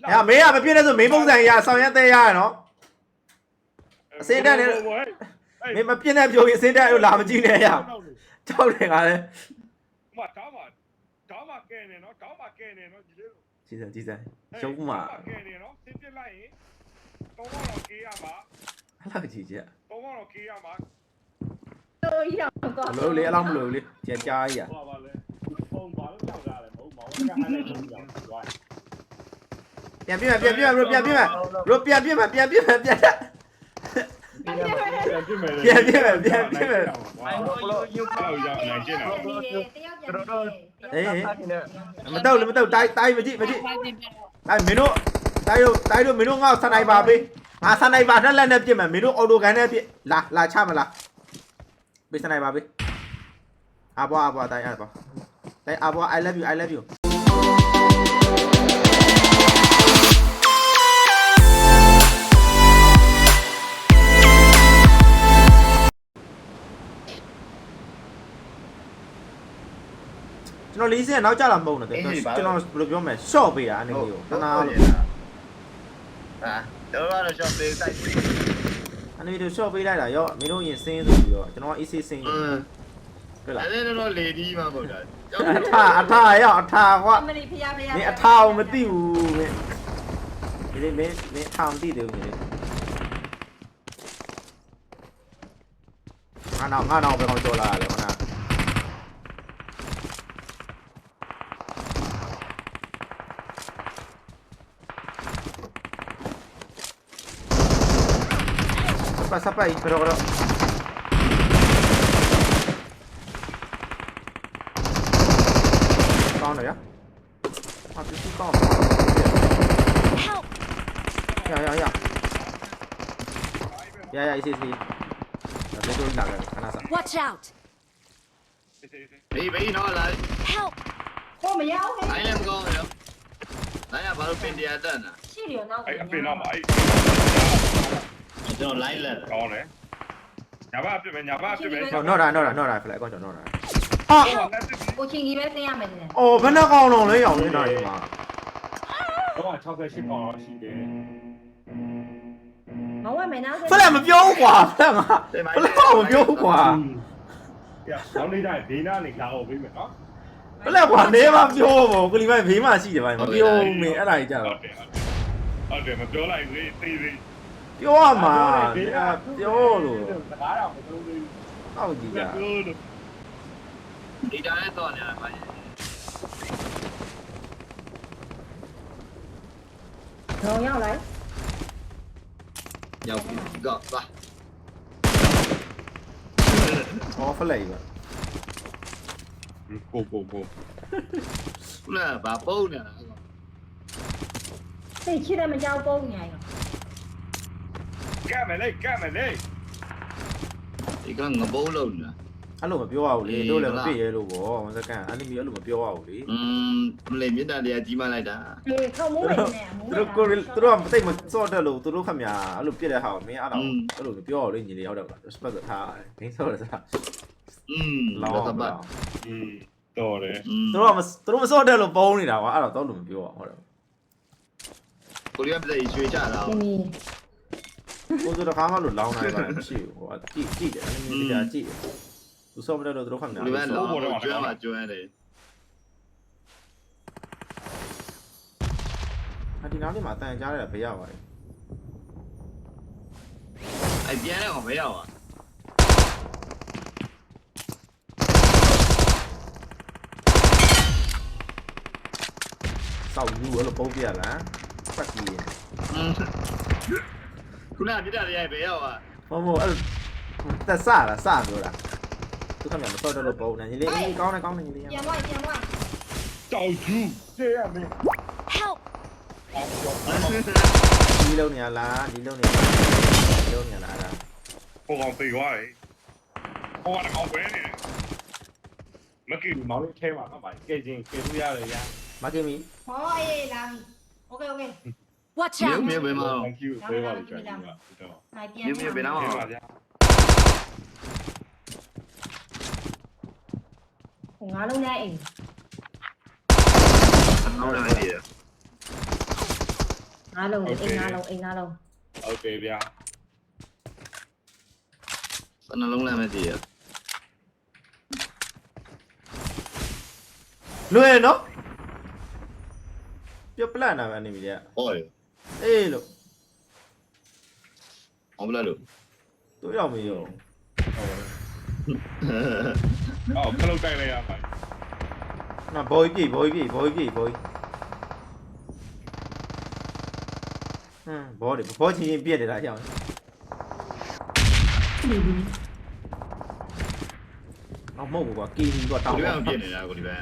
呀，没啊，别的是没风扇呀，上面带呀喏。现在呢，没变态表演，现在又拿不进来呀，教练啊嘞。嘛，搞嘛给呢，搞嘛给呢，几声，小姑嘛。给呢，先别来，多往了给呀嘛。那个姐姐。多往了给呀嘛。都一样高。不漏哩，啷不漏哩，加一呀。变，变，变，变，变，မတော့တိုင်းမကြည့်တိုင်းမင်းတို့တိုင်းတို့မင်းတို့ငါ့စနိုက်ပါပေးငါစနိုက်ပါနဲ့လက်နဲ့ပြစ်မယ်မင်းတို့အော်တိုဂန်နဲ့ပြစ်လာချမလားပေးစနိုက်ပါပေးအဘွားတိုင်းအဘွားတိုင်းအဘွား I love you ကျွန်တော်40နောက်ကြလာမဟုတ်နဲ့ကျွန်တော်ဘယ်လိုပြောမလဲ short ပေးတာအနေနဲ့ကိုတနာလို့ဟာတော့ရှော့ပေးတိုက်ပြီအနေနဲ့ short ပေးလိုက်တာရောမင်းတို့ရင်စင်းဆိုပြီးတော့ကျွန်တော်က AC စင်းတွေ့လားအဲ့ဒါတော့လေဒီမှာပေါ့လားအထာရောအထာကွာမင်းဖျားမင်းအထာကိုမသိဘူးမင်းထောင်သိတယ်ဦးမင်းငါနောက်ပဲကောင်းကြောလာတယ်ခဏစပ်ပဲကတော့ကောင်းတယ်ရဟာပြစ်ကောင်းရ ICC ဒါတို့လာတယ်ခဏစား Watch out. ဘေးနော်လာ Help. ဟိုမရောက်ဟဲ့ အဲ့လည်းမကောင်းရောနိုင်ရဘာလို့ပင်တရားတက်နာ ရှိတယ်နောက် အဲ့အပင်တော့မှာအဲ့ ကျွန်တော်လိုက်လက် ကောင်းတယ်ညာဘအပြစ်ပဲညာဘအပြစ်ပဲ နော်တာဖလိုက်ကောင်းကျွန်တော်နော်တာဟာ ကိုချင်းကြီးပဲသိရမယ်တဲ့ အော်ဘယ်နှကောင်လုံးလဲရောင်နေတာဒီမှာ တော့68ကောင်တော့ရှိတယ် မဝဲမယ်နော် ဖလက်မပြောဘူးကွာဖလက်မပြောဘူးကွာ ရနောက်နေ့ကျရင်ဘေးနားနေလာအောင်ပေးမယ်နော် ဖလက်ကွာနေမပြောဘူးကလီမိုင်းဘေးမှာရှိတယ်ဗျမပြောဘူးမင်းအဲ့ဒါကြီးကြတော့ ဟုတ်တယ်မပြောလိုက်ဘူးသေးသေး ပြောရမှာပြောလို့ စကားတော့မပြောသေးဘူး ဟောက်ကြည့်ကြ ပြောလို့ ဒီတိုင်းနဲ့တော့နေတာပါ တော့ရောက်လိုက် ရောက်ပြီကောပါ ဟောဖလက်ကြီးပဲ ကို ခုနကဘာပုံးနေတာ သိချစ်တယ်မကြောက်ပုံညာရော ကဲမယ်လေ ဒီကငဘိုးလုံးနေတာ အဲ့လိုမပြောရဘူးလေတို့လည်းမပြည့်ရဲလို့ပေါ့ဝန်စကန်အန်နီမီအဲ့လိုမပြောရဘူးလေ မလေးမြင့်တာတရားကြီးမှလိုက်တာ အေးခေါင်းမိုးနေတယ်မိုး သူတို့ကမသိမစော့တက်လို့သူတို့ခမညာအဲ့လိုပြစ်တဲ့ဟာကိုမင်းအဲ့လိုမပြောရလို့ညီလေးရောက်တော့ respect ထားတယ်မင်းစော့တယ်ဆိုတာ လောကပတ် တော်တယ် သူတို့မစော့တက်လို့ပုံးနေတာကွာအဲ့တော့တော့လို့မပြောရဟုတ်တယ် ကိုရီးယားပြည်ရွှေချတာ ဒီမီ ကိုဆိုတော့ခါမှလို့လောင်းနိုင်ပါမရှိဘူးဟိုကြည့်တယ်အနည်းငယ်ကြည့်သူစော့မတက်လို့သူတို့ခမညာ ကိုရီးယားလောကျွမ်းမှာကျွမ်းတယ် ဒီနောက်နေ့မှာအတန်ကြားရတာဘေးရပါတယ် အဲ့ပြန်လဲအောင်မရောက်อ่ะ စောက်ယူအဲ့လိုပုံးပြရလားပတ်ကြည့်ရင် ခုနပြတာတွေရိုက်ပဲရောက်อ่ะ မအဲ့တက်စလားစပြောတာသူခမညာမစော့တက်လို့ပုံးနေညီလေးအေးကောင်းတယ်ညီလေး ပြန်ဝိုက် ကြောက်ကျူးကျေးရမင်း Help. ဒီလုံးနေရလားဒီလုံးနေလားအဲ့ဒါ ဟိုကောင်ပြေးသွားတယ်ဟိုကောင်ပဲနေမကီမောင်လေးထဲမှာပါကဲချင်းကဲလို့ရတယ်ရ မကင်မီ ဟောအေးလာโอเค Watch မြုပ် out. မြုပ်ပဲမအောင် thank you ပြေးပါလိမ့်ကျွန်တော် နိုင်ပြန် မြုပ်မြုပ်ပဲနော် ပြေးပါဗျာ ဟိုငါလုံးနဲ့အိမ် ဟုတ်တယ် ငါလုံးအိမ်ငါလုံး ဟုတ်တယ်ဗျာ စနှလုံးလည်းမသိရ လွယ်နော်ပြပလန်နာပဲနေပြီလေ ဟောရ အေးလို့ အောင်လားလို့ တို့ရောက်မရော အော်ခလုတ်တိုက်လိုက်ရမှာ နာဘော်ကြီးပြေးဘော်ကြီးဘော်ချင်းပြက်တယ်လားကြောင်အောင်မဟုတ်ဘူးကွာကီနီကွာတောင်း ဒီဘက်ပြည့်နေတာကိုဒီဘက်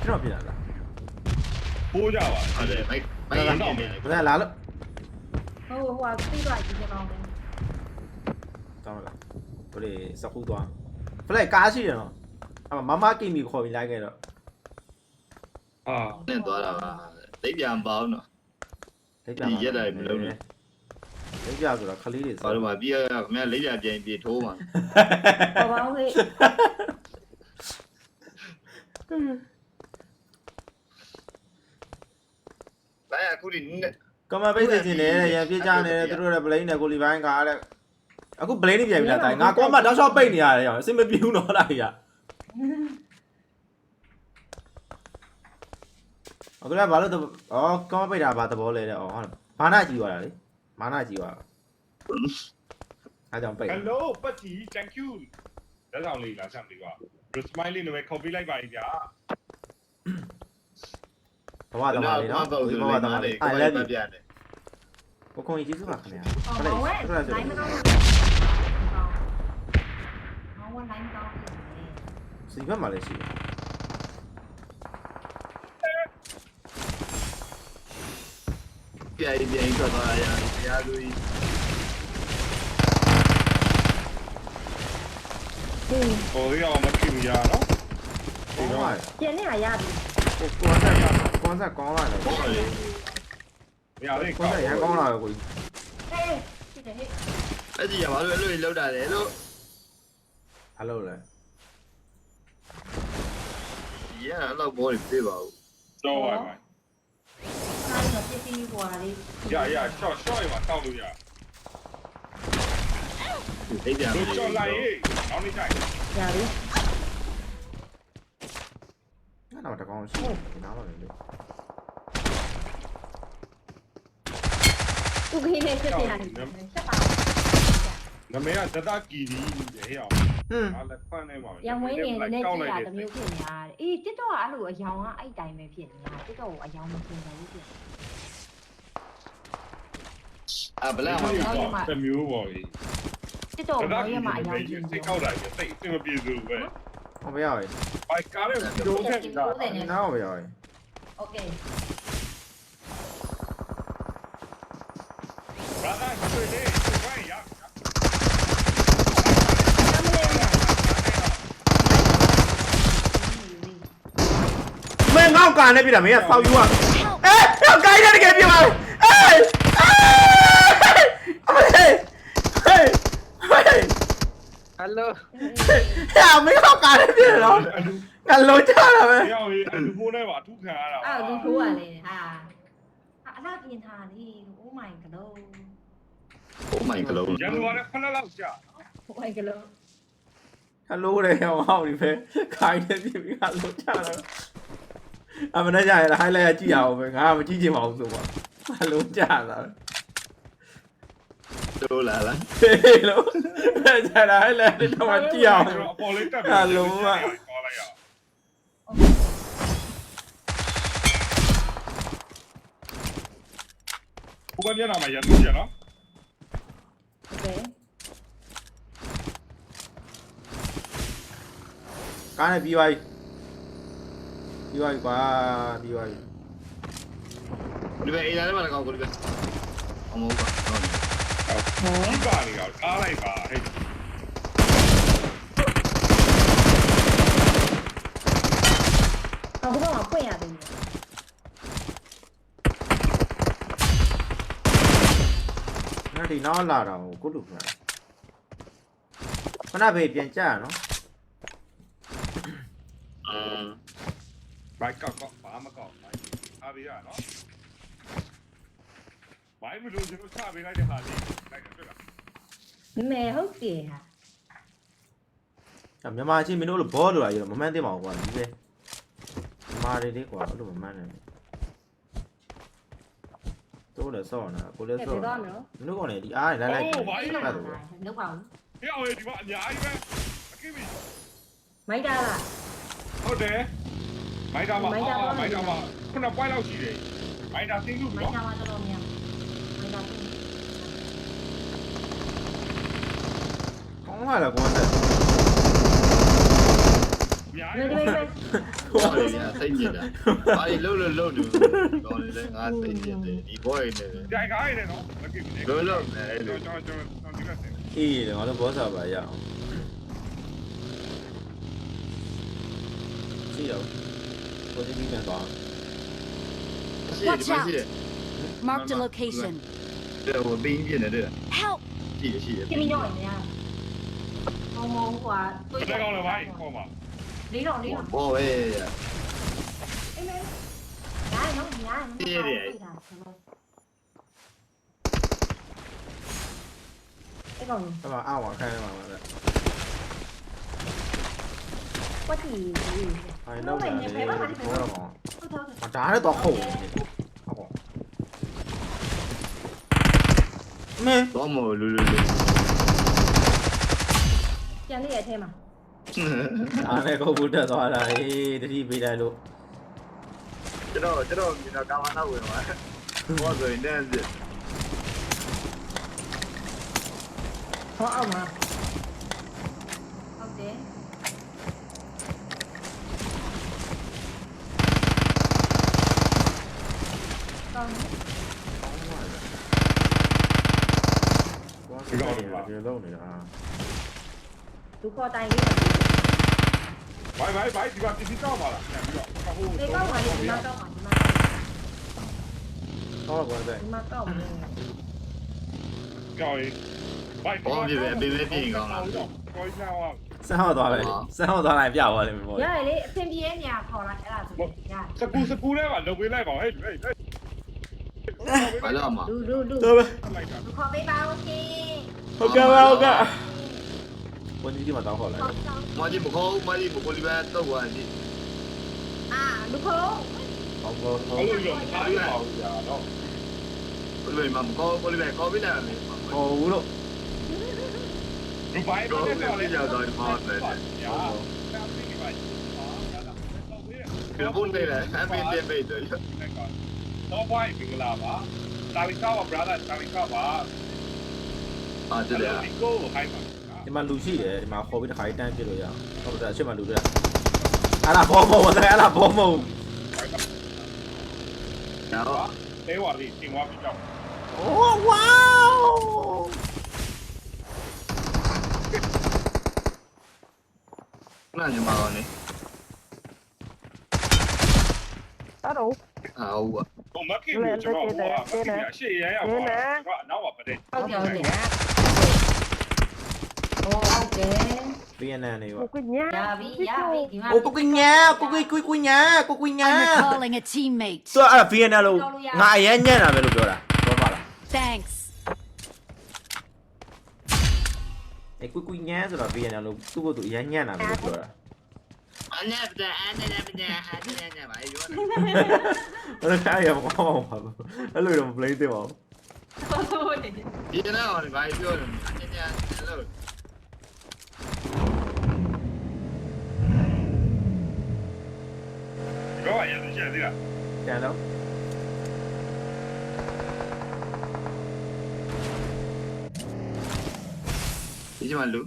ကျွန်တော်ပြက်လာလား ပိုးကြပါ ဟုတ်တယ်မိုက်ပြည့်နေတယ် ဘယ်လာလို့ ဟိုပြီးသွားကြည့်ကြအောင် တောင်းလာဘယ်လေစကူသွားဖလက်ကားရှိတယ်နော်အမမကီမီခေါ်ပြီးလိုက်ခဲ့တော့ အာ နဲ့သွားတာပါတိတ်ပြန်ပေါင်းတော့ လက်ပြဆိုတော့ခလေးတွေ ဘာလို့မှပြီးရခင်ဗျာလိမ့်ပြပြန်ပြေထိုးမှာ ဟောပါဦးဟေး ဘာအခုဒီ ကမပိတ်နေတယ်ရန်ပြစ်ကြနေတယ်သူတို့ရဲ့ blade နဲ့ကိုလီပိုင်းကားတဲ့အခု blade ပြန်ပြီလားတိုင်ငါကောမတောက်လျှောက်ပိတ်နေရတယ်ရောအစင်မပြေဘူးတော့လားကြီးအခုလည်းဘာလို့အော်ကောမပိတ်တာဘာသဘောလဲတဲ့အော်ဟုတ်မာနကြီးသွားတာလေမာနကြီးသွားအားကြောင့်ပိတ် ဟယ်လိုပတ်တီ thank you လက်ဆောင်လေးလာဆက်ပြီးပါ smile လေးနဲ့ပဲ copy လိုက်ပါရင်ဗျာ ဘဝတမလေးနော်ဘဝတမလေးအားလည်းပြတယ်ကိုခွန်ကြီးကျေးဇူးပါခင်ဗျာ ဟော ဟုတ် ဝဲ တယ် လို ဆို င်းမ တော့ ကောင်းဟောဝဲလိုင်းမကောင်း စီဘက်မှာလည်းရှိတယ် ပြန်ထွက်သွားရတရားလူကြီး ဟိုရောမကြည့်ရနော် ကောင်းပါ့ ကျန်နေရရပြီ ကိုကွန်ဆက်ကောင်းလာတယ် ဟောလေ မရလေး ကွန်ဆက်ရန်ကောင်းလာတယ်ကိုကြီး ဟေးဖြစ်တယ်ဟေး အဲ့ဒီကဘာလို့အဲ့လိုလောက်တာလဲလို့ ဟယ်လိုလဲ ဒီကအဲ့လောက်ဘောတွေပြေးပါဦး တော့ပါ အားလုံးပြည့်စည်ပွားလေး ရ short ရမှာတောက်လို့ရ တိတ်ပြန် တို့ချော်လိုက်ရေးနောက်နေ့တိုင်း ရပြီ ငါတော့တကောင်ရှိတယ်နားပါလေ သူခင်းနေဖြစ်တယ်ဆက်ပါ နမေကသတကီဒီဟဲ့အောင် ဟွန်း အားလည်းဖန်နေပါ ရံဝင်းနေနဲ့ကြည့်တာတမျိုးဖြစ်နေရတယ်အေးတစ်တော့အဲ့လိုအယောင်ကအဲ့တိုင်းပဲဖြစ်နေတာတစ်တော့အယောင်မဖြစ်ဘူးဖြစ် အဘလမှာ တမျိုးပေါ့လေ တစ်တော့ဘောရမှာအယောင်ဖြစ် စိတ်ကောက်တာစိတ်အင်မပြေဘူးပဲ ဟောဘယ်ရောက်လဲ ဘိုက်ကားရဲ့ဒုံးထက်တာ နားဘယ်ရောက်လဲ โอเค ဘာသာဆွေးလေးဝိုင်းရ မင်းငေါ့ကန်နေပြီလားမင်းကဆောက်ယူอ่ะအေးတော့ကိုင်းနေတကယ်ပြပါအေးအမေဟေးဟေးဟယ်လိုမင်းငေါ့ကန်နေပြီလားငါလုံးချတာပဲ ပြောင်းရေးအလူပိုးနဲ့ပါအထုခံရတာ အဲ့လူထိုးရလေဟာအလားပြင်ထားလေ Oh my god Oh my god ရန်ကုန်ကဖက်လောက်ကြာ Oh my god ဟယ်လိုလေဟောဒီပဲကိုင်းနေပြီငါလုံးချတာအမနဲ့ကြရဟိုင်းလိုက်ကြည့်ရအောင်ပဲငါမကြည့်ချင်ပါဘူးဆိုပါငါလုံးချတာ တို့လာလား ဟေးလို့ကြရဟိုင်းလိုက်တော့ကြည့်ရအောင် အပေါ်လေးတက်ခေါ်လိုက်ရဘုရားမျက်နှာမှာရန်သူကျနော် โอเค ကားနဲ့ပြီးသွားပြီပြီးသွားပြီကွာပြီးသွားပြီ ဒီပဲအေးလာတယ်မလားကောက်ကိုဒီပဲအမောပါဟုတ် ဒီပါနေတော့ကားလိုက်ပါဟဲ့ အခုတော့ဖွင့်ရသေးတယ် ငါဒီနောက်လာတော့ကိုလူခဏခဏပဲပြန်ကြရနော် ဘိုက်ကောက်ဘာမကောက်အားရနော် ဘာမှမလို့ကျွန်တော်ချပေးလိုက်တဲ့ဟာလေးလိုက်တယ်တွေ့လား မဲဟုတ်တယ်ဟာ မြန်မာချင်းမင်းတို့လိုဘောလိုလာရတော့မမှန်းသိပါဘူးကွာဒီပဲမာရီလေးကွာအဲ့လိုမမှန်းနိုင်ဘူးတော့လည်းဆော့နေတာကိုလည်းဆော့မင်းတို့ကောင်လည်းဒီအားလိုက်လိုက်ပတ်တော့ လောက်ပါဦး ဟဲ့အောင်ဒီမှာအများကြီးပဲအကိပြီ မိုက်တာလား ဟုတ်တယ်မိုက်တာပါမိုက်တာပါခုနပွိုင်းလောက်ရှိတယ်မိုက်တာသိလို့ မိုက် နော် တာမှာတော်တော်များမိုက်တာ ကောင်းလာလားကွာတက် အများ ဒီ ကြီး လိုပဲ ဟောလေစိတ်ညစ်တာဘာလို့လှုပ်နေကောင်းလေငါစိတ်ညစ်တယ်ဒီဘောရနေတယ် ကြိုင်ကားရတယ်နော်မကိပြီ လှုပ်နေတယ် ကျွန်တော်ဒီကစင် အေးတယ်ငါတို့ဘောစားပါရအောင်စီရောကိုဒီပြန်သွား ရှိတယ် Marked a location. တဲ့ဟိုပင်းပြနေတယ် Help! ရှိတယ် ပြင်းရောနေရမောင်ကွာတွေ့ တက်ကောင်းလည်းဘာခေါ်မှာ လေးတော့လေးတော့ ဘောပဲ အေးလေညာနော်ညာအဲ့ကောင် အဲ့မှာအားဝခိုင်းမှာပါလေ ကွက်တီ အိုင်တော့တယ်ဘောတော့ ဟုတ်တယ် မဒါနဲ့တော့ခုတ်ဟုတ်မင်း တော့မလူ ပြန်လေးရဲ့အထဲမှာ အားနဲ့ကိုဘူးတက်သွားတာအေးတတိပေးလိုက်လို့ ကျွန်တော်မြင်တော့ကာမနာဝင်သွားဘောဆိုရင်တန်းစစ် ဟောအောင်မှာဟုတ်တယ်ကောင်း ဒီတော့ဒီလုံးနေတာ ဒုက္ခတိုင်းလေး ဘိုင်ဒီကတီတောက်ပါလားပြန်ပြီးတော့ဟို ဒီကောက်မှာဒီမှာကောက်မှာဒီမှာ တော့ကွာတဲ့ ဒီမှာကောက်မှာ ကြောက်ရေးဘိုင်ကိုကြီးနာဝါ ဆန်းဟောသွားပဲဆန်းဟောသွားလိုက်ပြသွားလိမ့်မယ်ပေါ့ ရရလေအဆင်ပြေတဲ့နေရာခေါ်လိုက်အဲ့ဒါဆိုရ စကူထဲမှာလုံပေးလိုက်ပါဟဲ့ ဘာလို့မှာ လူ တော့ပဲ လိုက်တာ ခေါ်ပေးပါဦးရှင် ဟုတ်ကဲ့ပါဟုတ်ကဲ့ဝန်ကြီးမှာတောင်းခေါ်လိုက် မကြီးမခေါ်မကြီးဘကိုလီပဲတော့သွားကြည့် အာလူခေါ် ဟောကော ဘာလို့ရောအားရပါဦးကြာတော့ ဘကိုလီမမခေါ်ကိုလီပဲခေါ်ပြီးလာမယ် ဟောဘူးလို့ ဒီဘိုင်တော့လည်းကြောက်တယ်ညာ ဘယ်ဘုန်းနေလဲအမင်းတဲ့မိတ်တယ် တော့ဘိုင်ပင်လာပါတာလီကာပါ brother တာလီကာပါ အားတည်း ဒီကိုဟိုက်ပါ ဒီမှာလူရှိတယ်ဒီမှာခေါ်ပြီးတစ်ခါတန်းပြလို့ရအောင်ဟုတ်တယ်အချက်မှလူတွေ့အဲ့ဒါဘောမောတယ်အဲ့ဒါဘောမော နော် တဲဝါလေးတင်ဝါပြီးကြောက် โอ้ว้าว နာညီမကောနေ အဲ့တော့ အာဟုတ်ပါ ဟိုမက်ကီကိုကျွန်တော်ဟိုမက်ကီအရှိရရပါကျွန်တော်အနောက်ပါပတဲ့ ဟုတ်တယ်ဟုတ်တယ်ဟုတ်တယ် VNN နေပါ ကိုကညာ ရပြီဒီမှာ โอ้กุกညာกุกกุညာกุกညာ I'm recalling a teammate. ဆိုအဲ့ VNN လို့ငါအရင်ညံ့တာပဲလို့ပြောတာပြောပါလား Thanks. အဲ့กุกညာဆိုတာ VNN လို့သူ့ကိုသူအရင်ညံ့တာပဲလို့ပြောတာ အနေနဲ့ပါရော အဲ့ဒါရမကောင်းပါဘူးအဲ့လိုတော့မ play သင့်ပါဘူး ဟုတ်တယ် ဒီနေ့ဟောဘာပြောလဲအနေနဲ့လို့ တော့ရရသေးလား ကျန်တော့ ဒီမှာလူ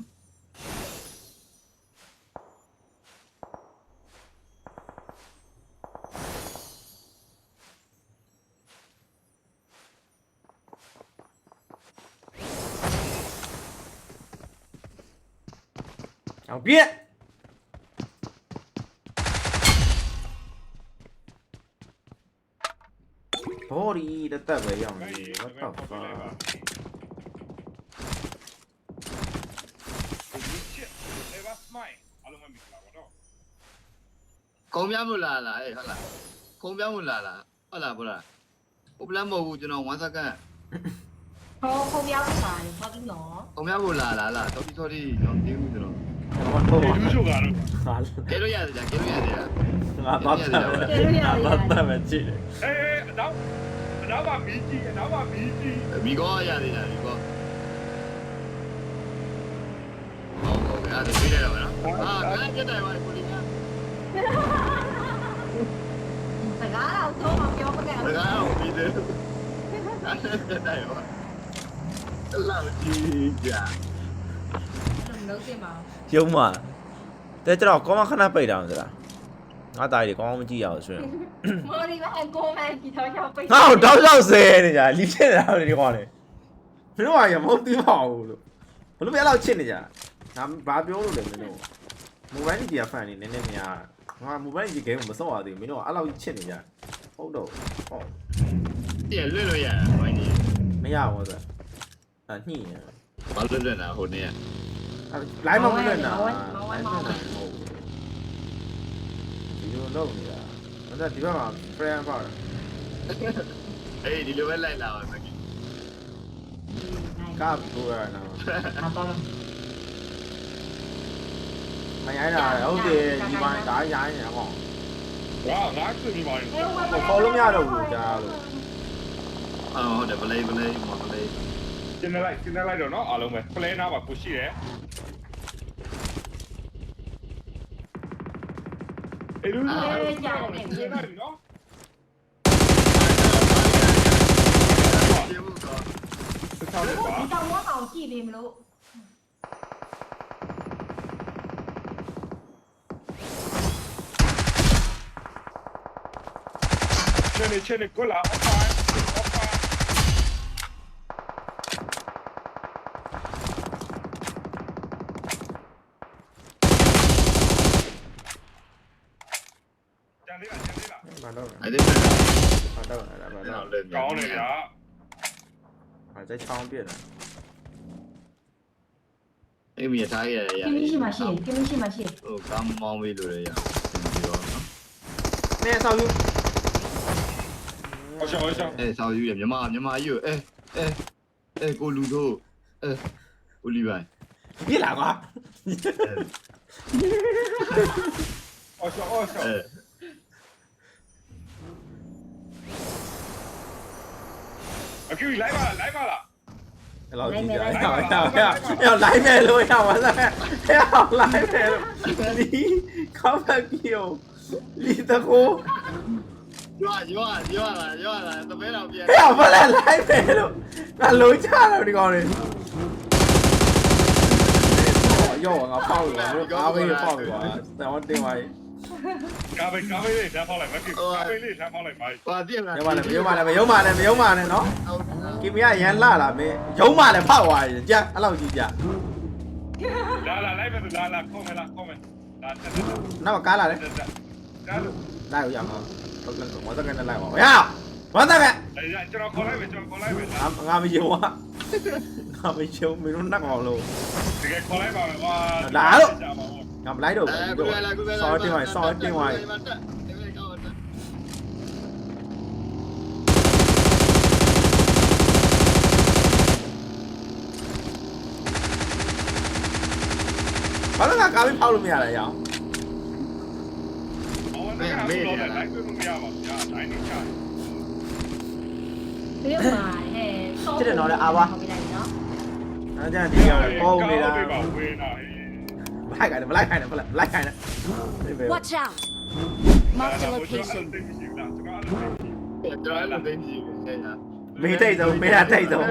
အောင်ပြက်ဘော်ဒီတက်ပဲရအောင်လေ what the fuck အေးပါစမိုင်းအလုံးမမီလာတော့ ခုံပြမလားလားအေးဟုတ်လားခုံပြမလားလားဟုတ်လားဘောလားဟိုပလန်မဟုတ်ဘူးကျွန်တော်1 second ခုံပြောင်းလာတယ်ဘာပြီးနော် ။အောင်များကိုလာတော်တီတော့တင်းဘူးဆိုတော့ ဘာတော့ ဒီလူချိုကတော့ ဟာ ကဲလို့ရတယ်ကြာကဲလို့ရတယ် ငါတော့တယ်ငါတော့မယ်ကြည့်တယ် အေးအနောက်ပါမီးကြီးအနောက်ပါမီးကြီး ။မိကောရတယ်ကြာမိကော။ဟုတ်ကဲ့အဲ့ဒါပြေးရတော့နော်။အာအဲ့ကြတယ်ပါကိုလေးက စကားတော့သုံးအောင်ပြောမခဲ့ ။ ဘူး ဒါကတော့ပြီးတယ်။အဲ့ဒါကြတယ်ပါ။လာကြည့်ကြာ လုံးတင်ပါ ရုံးမှာတဲ့ကျွန်တော်ကောင်းမခဏပိတ်တာမလားငါသားကြီးကောင်းမကြည့်ရအောင်ဆိုရင် မော်လီဘာကိုမဲဒီတော့ရောက်ပိတ် ငါ့ကိုတောက်လျှောက်ဆဲနေကြလီဖြစ်နေတာလေဒီကောင်လေမင်းတို့ကရမဟုတ်သေးပါဘူးလို့ဘလို့ပဲအဲ့လောက်ချစ်နေကြငါဘာပြောလို့လဲမင်းတို့မိုဘိုင်းကြီးကဖန်နေနည်းနည်းများငါမိုဘိုင်းကြီးဂိမ်းကိုမစော့ရသေးဘူးမင်းတို့ကအဲ့လောက်ချစ်နေကြဟုတ်တော့ဟော ။ပြန်လွတ်လို့ရတယ်ဟိုင်းကြီး မရဘူးဆိုအညှိနေ ။ဘာလွတ်တာဟိုနေ့က လိုင်းမမလွတ်နာဒီလိုလုပ်နေတာအဲ့ဒါဒီဘက်မှာ friend ပါ ။အေးဒီလိုပဲလိုက်လာပါမယ်။ ကပူရနော် အတော့ မရိုင်းတာဟုတ်တယ်ဒီပိုင်းဒါရိုင်းနေဟော ငါဆွေပြီးပါရင် ခေါ်လို့မရတော့ဘူးကြားလို့ အော်ဟုတ်တယ်ပလေးမော်ပလေး ကျင်းလိုက်တော့နော်အားလုံးပဲပလဲနာပါကိုရှိတယ်အေးလူကျင်းလိုက်နော် ကျေဘူးကော ဆက်ဆောင်ပါ ဒီတော့ဝါအောင်ကြည့်ပြီမလို့ ချနေကိုလာအဖိုင်ကျန်သေးလား မတော့ အဲ့ဒီမဲ့ မတော့အဲ့ဒါမတော့ ကောင်းတယ်ဗျာ အဲ့ဒါချောင်းပြည့်တယ် အေးမြေထားရရ ကင်းမရှိမရှိကင်းမရှိမရှိ ဟိုကမ်းမောင်းပေးလို့ရရဒီတော့နော် နေဆောက်ယူ ဟောရှောဟောရှော အဲဆောက်ယူရမြမကြီးအဲကိုလူတို့ကိုလီပိုင် ပြစ်လာကွာ ဟောရှောဟောရှောအကူလိုက်ပါလား အဲ့လိုကြည့်ကြအဲ့လိုင်းမယ်လို့ရပါလားအဲ့လိုင်းမယ်လို့ဒီကောင်းပါကီယိုလီတကို ရွာလာသမဲတော်ပြန် ဟဲ့ဘာလဲလိုင်းမယ်လို့ငါလုံးချတာဒီကောင်လေးရောငါပေါက်လို့အားပေးပေါက်ပြီကွာတော်တင်ပါရဲ့ ကာဘေးလေးဓာတ်ဖောက်လိုက်မကူကာဘေးလေးဓာတ်ဖောက်လိုက်ပါ ပါတည်လား ရုံးပါနဲ့နော်ကီမီယာရန်လာလာမင်းရုံးပါနဲ့ဖောက်သွားရင်ကြာအဲ့လောက်ကြီးကြာ လာလိုက်ပဲလာခေါ်မယ်လာတက် နောက်ကားလာတယ် ကားလို့ လိုက်ရမှာဟုတ်ကဲ့ဝါသကန်နဲ့လိုက်ပါရဝါသကန် ကျွန်တော်ခေါ်လိုက်မယ် ငါမယုံอ่ะငါမယုံမင်းတို့နှက်အောင်လို့ တကယ်ခေါ်လိုက်ပါမယ်ကွာ ငါမလိုက်တော့ဘူးစောတင်ဝိုင်းဘာလို့ငါကားပြီးဖောက်လို့မရလဲရအောင် လိုက်လို့မရပါဘူးညာတိုင်းနေချာ ပြေးမှာဟဲ့ဟုတ်ပြီနော် အဲ့ဒါဒီရောက်ပေါ်နေတာ ပါဝေးနာ မလိုက်ခိုင်းနဲ့ Watch out! Mark the location. ကျွန်တော်လည်းသိနေတယ်ညာ မင်းထိတ်ဆုံးထိတ်ဆုံး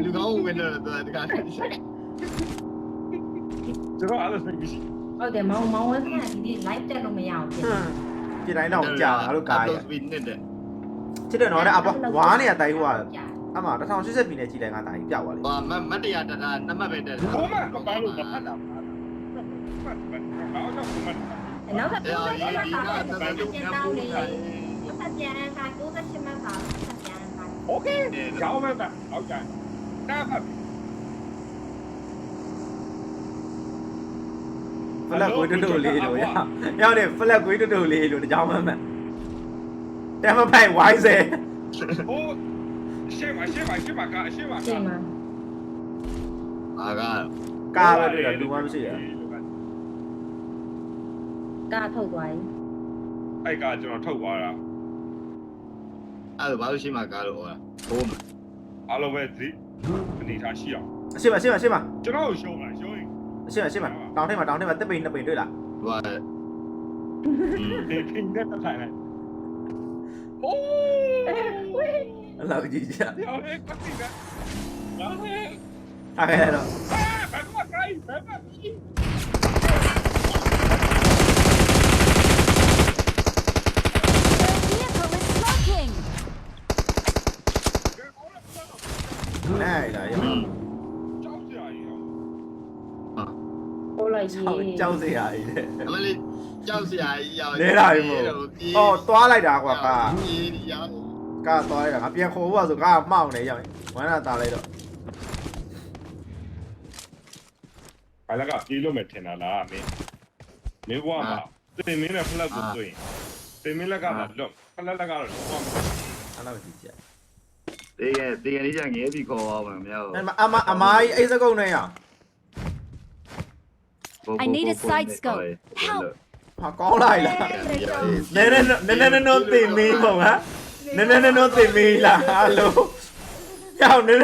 လူကောင်းဝင်တော့တခါ ကျွန်တော်အဲ့လိုသိပြီ ဟုတ်တယ်မောင်ဝဲကဒီ live တက်လို့မရအောင်ဖြစ် ပြတိုင်းတော့ကြာငါတို့ကားရ စပင်းနဲ့တဲ့ ချစ်တယ်နော်တဲ့အပေါ်ဝါးနေရတိုင်းဟိုကအမှ1080ပြည်နဲ့ကြည်တယ်ငါတာကြီးပြသွားလေ ဟာမတ်တရားတတာနမပဲတဲ့ ဘုမကဘာလို့မဖတ်တာဘာလို့တော့ဘုမ နောက်က အေးဒီကတမန်တို့ညံပူတယ် ဆက်ပြန်တာ98မှတ်ပါဆက်ပြန်တာ โอเคကျောင်းမဲ့တာဟုတ်ကြတာဖတ် ဖလက်ကွေးတူလေးလို့ရောက်နေဖလက်ကွေးတူလေးလို့တကြောင်မှမ တဲမဖိုက်ဝိုင်းစေ ဟိုရှေ့မှာကားရှေ့မှာ ချိန်မှာ အားက ကားပဲတွေ့တာလူမှမရှိရ ကားထုတ်သွားပြီ အဲ့ကကျွန်တော်ထုတ်သွားတာ အဲ့ဒါဘာလို့ရှိမှကားလို့ဟောတာဟိုးမှာ အားလုံးပဲဒီအနေထားရှိအောင် အရှိမ ကျွန်တော်ကိုရှုံးလာရှုံးရင် အရှိမတောင်းထိတ်မှာတစ်ပိန်နှစ်ပိန်တွေ့လား ဟိုက ဒီခင်းတဲ့ထိုင်လိုက်โอ้ အဲ့လောက်ကြီးကြ เดี๋ยวเฮ้ยก็ติดนะเดี๋ยวเฮ้ย ထားခဲ့တော့ แบบว่าไกลแบบว่าอี Their vehicle is smoking. နိုင်လာရော ကြောက်စရာကြီး ပို့လိုက်ကြီး ကြောက်စရာကြီးတဲ့ အမလေးကြောက်စရာကြီးရောက် လဲတာပြီမို့အော်သွားလိုက်တာကွာကား ပြေးဒီရောက် ကားသွားလိုက်တာငါပြန်ခေါ်ဖို့ဆိုကားမှောက်နေရောက်ဝမ်းသာတာလိုက်တော့ ไปแล้วก็ပြေးလို့မယ်ထင်တာလားမင်းမင်းဘွားမှာတင်မင်းနဲ့ဖလက်ကိုတွေ့ရင်တင်မင်းလက်ကလာလွတ်ဖလက်လက်ကတော့ဘွားမှာ အဲ့လောက်ကြီးကြ တေးကလေးချငဲပြီးခေါ်ပါမယ်မရောက် အဲ့အမိုင်းအိစကုန်းနဲ့ရ I need a side scope. Help. ဟာကောင်းလိုက်လားနည်းတင်မင်းပေါ့ဟာနည်းတင်မင်းလားဟာလို့ကြောက်နည်း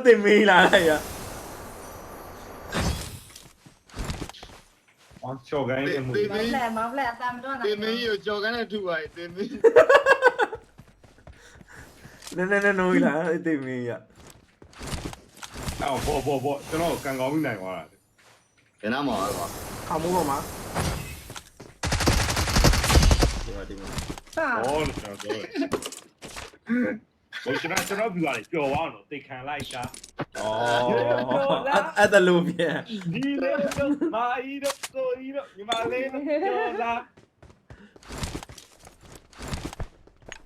တင်မင်းလားလိုက်ရ အော်ချော်ကိုင်းနေမှု တေး မောင်လက်အတမ်းတော့ တေးမင်းကိုကြော်ကန်းနဲ့ထုပါတေးမင်း နည်းလားတင်မင်းရ အော်ဘောကျွန်တော်ကန်ကောင်းပြီးနိုင်သွားတာ ဘယ်နာမှာကွာ ခေါင်းမိုးပေါ်မှာဒီမှာ ဟာ ဟောလို့ကျွန်တော်ပြောတယ်ဟိုကျွန်တော်ပြရတယ်ပျော်သွားတော့တိတ်ခံလိုက်တာ အဲ့ဒါလို့ပြန် ဒီလေတော့မာအီတော့ကိုအီတော့ညီမလေးတော့ပြောလား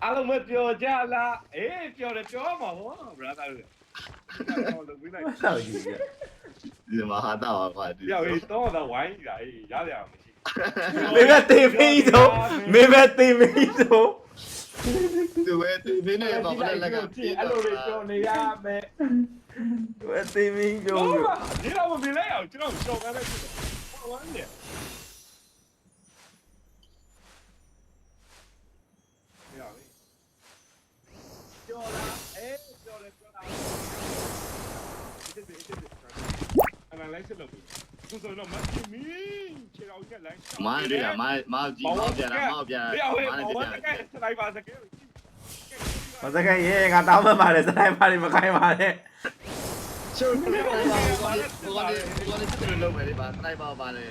အားလုံးမပြောကြလားအေးပြောတယ်ပြောမှာဗော brother တို့တော့ပြီးလိုက် ဆောက်ကြီးကြ ဒီမှာဟာတော့ကွာဒီ ပြောရေးတော့တော့ဝိုင်းနေတာအေးရရမရှိ မေဘတင်မင်းတို့မေဘတင်မင်းတို့ သူပဲတေးမင်းနဲ့တော့ဖလက်လက်က အဲ့လိုတွေပြောနေရမယ် ဝက်တင်မင်းတို့ ဒီတော့မပြလဲအောင်ကျွန်တော်ရှော့ခဲ့လိုက်ပြီဝမ်းနေရပြီပြောလားအေးပြောတယ်ပြောတာအနာလိုက်စလို့သူဆိုတော့မတ်မီခြေတော်ကလိုက် မားရမားကြီးမောက်ပြန်မောက်ပြန် เดี๋ยวเฮ้ย မားနဲ့ บอกว่า ပြန် จะแก้สไนเปอร์สเกล မစကရဲငါတောင်းမှပါတယ်စတိုင်းပါမခိုင်းပါနဲ့ ချိုးတယ်ဘာဘာဘာစစ်လို့လုပ်မယ်လေပါစနိုက်ပါပါလေ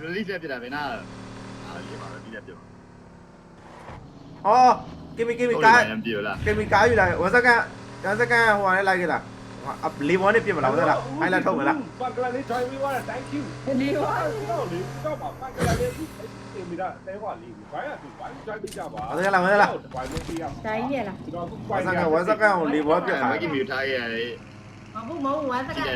release ပြတာပဲနားအားရပါပြီပြပြ ဟောကိမီကား ပြလာ ကိမီကားယူလာဝစကန်ဟိုကနေလိုက်ကြလားလေဘောနဲ့ပြင်မလားဟုတ်လားဟိုင်လာထုတ်မလား ปักกะလေး join ပြီးသွားတာ thank you ဒီဝါ တော့လေတော့ပါปักกะလေးတင်ပြီးတာတဲဟွာလေးဘာရသူဘာ join ပြီးကြပါဘာလို့ပြရမှာ တိုင်းရလား ကျွန်တော်ခု ဝစကန်ကိုလေဘောပြတ်ခါ မကြီးမြူထားရတယ် မဟုတ်ဝါစကအဲ့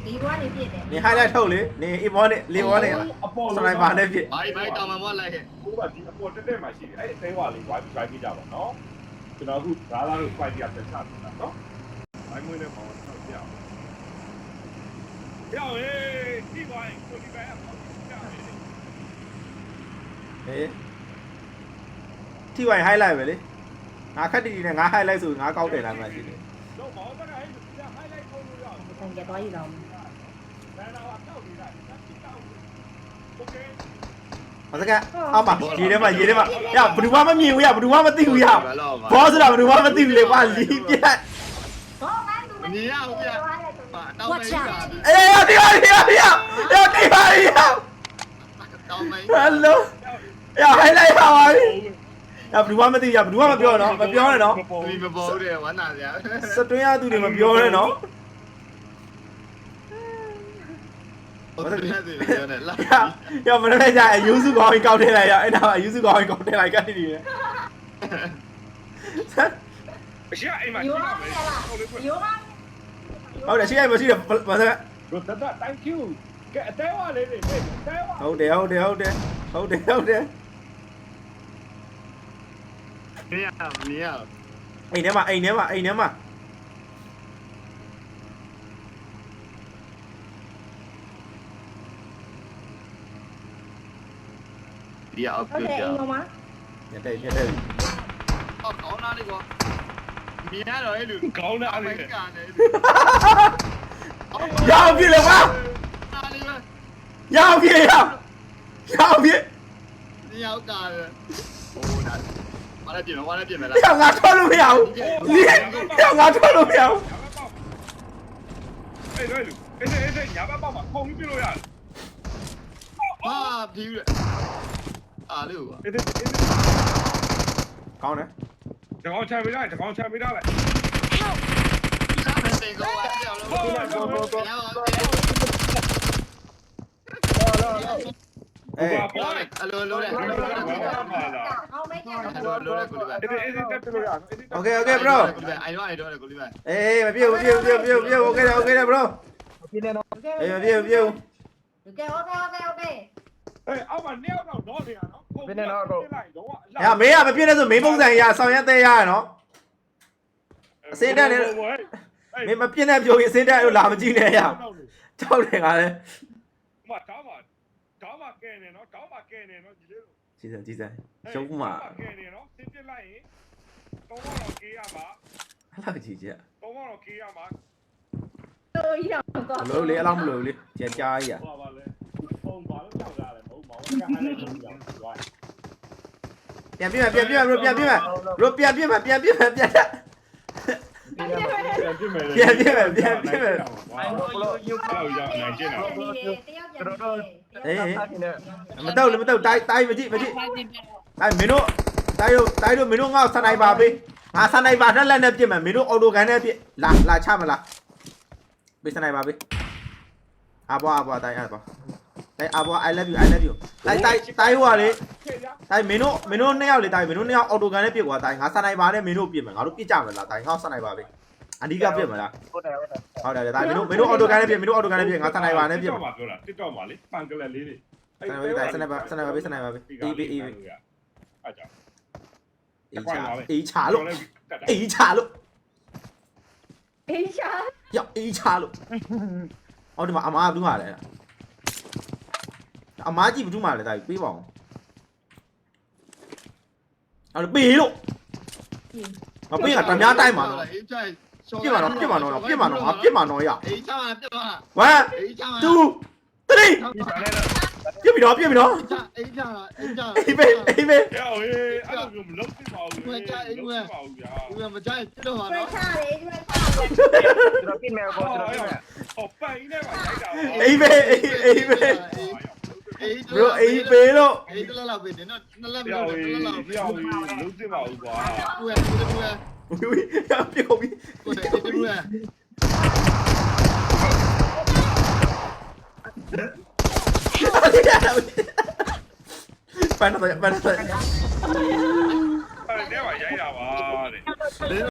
ဒီဝါနေပြည့်တယ် နေဟိုင်လိုက်ထုတ်လေနေအဘောနဲ့လေဘောနဲ့ အပေါ် စတိုင်းပါနဲ့ပြည့် ဘာတောင်မှမလိုက်ဟဲ့ ကိုကဒီအပေါ်တက်မှာရှိတယ်အဲ့တဲဟွာလေးဘာ join ပြီးကြပါနော်ကျွန်တော်ခုဒါလာလို့ fight ရတက်ချတာနော်ဘိုင်းမွေးနဲ့ပေါ့ဆက်ပြအောင်ပြောင်းဟေးဒီဘိုင်းကိုဒီဘိုင်းအပေါ်ပြတယ် ဟေးတီဝိုင်ဟိုင်လိုက်ပဲလေငါခက်တီတီနဲ့ငါဟိုင်လိုက်ဆိုငါကောက်တယ်လားမှရှိတယ် တော့ဘောတော့ဟဲ့ဒီ highlight ကိုလို့ရအောင် ဆန်ကြတော့ရအောင် ဘယ်တော့အောက်နေတာโอเค မစကန်အောက်ပါရေထဲမှာရဘယ်သူမှမမြင်ဘူးဘယ်သူမှမသိဘူးဘောဆိုတာဘယ်သူမှမသိဘူးလေကွာလီးပြတ် ဟောငါသူမ မြင်ရအောင်ပြတောင်းမင်းက အေးတီပါတီပါတောင်းမင်း ဟယ်လိုဟိုင်လိုက်ပါပါဘယ်သူမှမသိဘယ်သူမှမပြောနော်မပြောနဲ့နော် ဒီမပေါ်တယ်ဝမ်းသာစရာ စတွင်းရသူတွေမပြောနဲ့နော် ဟုတ်တယ်ပြောနေလာ ရမနေ့ကျအယူစုကောင်းကြီးကောက်ထည့်လိုက်ရအဲ့ဒါအယူစုကောင်းကြီးကောက်ထည့်လိုက်ကတည်းက အရှိအိမ်မှာရှိရမယ်ဟုတ်လေကွ ယောမ ဟုတ်တယ်ရှိရမရှိတယ်ဘာသာ ရတတ thank you ကဲအတဲဝါလေးတွေတဲဝါ ဟုတ်တယ် မင်းရမင်းရ အိမ်ထဲမှာအိမ်ထဲမှာအိမ်ထဲမှာ ဒီအောက် ဟုတ် ပြု တယ် တ်ကြ အိမ်ပေါ်မှာ ညတဲ့ညတဲ့ အော်ကောင်းလားဒီကောမင်းရတော့အဲ့လို ကောင်းတာလေး ကန်တယ် ရောက်ပြီလေကွာ အားလေးပဲ ရောက်ပြီရောက်ပြီ ဒီအောက်ကန်တယ်ဟိုဒါဘာလဲပြင်မလား ပြောင်းငါထွက်လို့မရဘူးပြောင်းငါထွက်လို့မရဘူး အေးတို့လူအေးညာဘက်ပေါ့မှာခုံပြီးပြလို့ရတယ် ဟာဖြူးတယ်အားလို့ပါ အေး ကောင်းတယ် တကောင်ချပေးလိုက်တကောင်ချပေးလိုက် စားမယ်စင်ကောပြောင်းလို့ အေး ကောင်းမဲကြတယ် အလိုလိုတယ် ပါလား အေးတက်ပြလို့ရ โอเคโอเค bro အိုင်တော့ကိုလေးပဲ အေးမပြေဘူးပြေဘူးโอเคโอเค bro ပြင်းနေတော့ အေးမပြေဘူး โอเคโอเค အေးအောက်မှာနှစ်ယောက်တော့တော့နေရနော်လိုက်တော့ ။ဟာမင်းကမပြည့်တဲ့ဆိုမင်းပုံစံရဆောင်ရက်သေးရရနော်။အစင်းတက်နေမင်းမပြည့်တဲ့ပြောရင်အစင်းတက်လို့လာမကြည့်နဲ့ရ။ကြောက်တယ်ငါလည်း မတောင်းပါကဲနေနော်တောင်းပါကဲနေနော်ဒီလို ကြည်စမ်းရှုံးမှာ ကဲနေနော်စစ်ပြလိုက်ရင်တော့ကေးရမှာ အဲ့လောက်ကြည့်ကြည့် တော့ကေးရမှာ တို့ရအောင်ကော ။မလို့လေအဲ့လောက်မလို့လေကြာကြာကြီးရ ဟောပါလေပုံပါလို့ကြောက်ရတယ်မဟုတ်ပါဘူးကအဲ့ဒါကိုပြောင်းသွား ။ပြန်ပြမယ်ပြန်ပြမယ် bro ပြန်ပြမယ် bro ပြန်ပြမယ်ပြန်ပြမယ်ပြန် ပြန်ပြမယ်ပြန်ပြမယ်အဲ့လိုရောက်နိုင်ကျင်တာ တယောက်ပြန် အေးမတော့လေမတော့တိုင်းမကြည့်တိုင်းမင်းတို့တိုင်းတို့မင်းတို့ငါ့စနိုက်ပါပေးငါစနိုက်ပါနဲ့လက်နဲ့ပြစ်မယ်မင်းတို့အော်တိုကန်နဲ့ပြစ်လာချမလားပေးစနိုက်ပါပေးအဘွားတိုင်းအဘွားတိုင်းအဘွား I love you တိုင်းဟိုကလေတိုင်းမင်းတို့နှစ်ယောက်လေတိုင်းမင်းတို့နှစ်ယောက်အော်တိုကန်နဲ့ပြစ်ကွာတိုင်းငါစနိုက်ပါနဲ့မင်းတို့ပြစ်မယ်ငါတို့ပြစ်ကြမယ်လားတိုင်းငါစနိုက်ပါပေးအဓိကပြစ်မလား ဟုတ်တယ် ဟုတ်တယ်တိုင်းမင်းတို့အော်တိုကန်နဲ့ပြစ်ငါစနိုက်ပါနဲ့ပြစ် မှာပြောတာ TikTok မှာလေပန်ကလက်လေးတွေ စနိုက်ပါပေးအေးချာလို့ အေးရှာ ရောက်အေးချလို့အော်ဒီမှာအမားဘူးမှာလဲအမားကြည့်ဘူးမှာလဲဒါပေးပါအောင်အဲ့ပေးလို့မပေးကတများတိုင်းမှာနော် အေးချိုင် ပြစ်မှာနော်ရ အေးချာမှာပြစ်မှာ 1 2 3 အေးချာမှာ ပြစ်ပြီနော်အေးချာအေးပေး ဟဲ့ဟေးအဲ့လိုမျိုးမလုပ်သင့်ပါဘူးလေမလုပ်သင့်ပါဘူးဗျာ ဦးမကြိုက်တော့ဟာ တွေ့ နော် ချတယ်တွေ့ချ ကျွန်တော်ပြင်းနေတော့ကျွန်တော်ပြင်းနေ ဟောပိုင်နေပါရိုက်တာ အေးပေး bro အေးပေးလို့ အေးတလောက်ပဲနော်နှစ်လက်မ ပြော လို့ င်း နှစ်လက်လောက် ပြောင်းလုံးသင့်ပါဘူးကွာ ဦးရဦးရ ဝီဝီပြုတ်ပြီ ဦးရဦးရ ပန်းတော့ အဲ့ဒါရိုက်တာပါတဲ့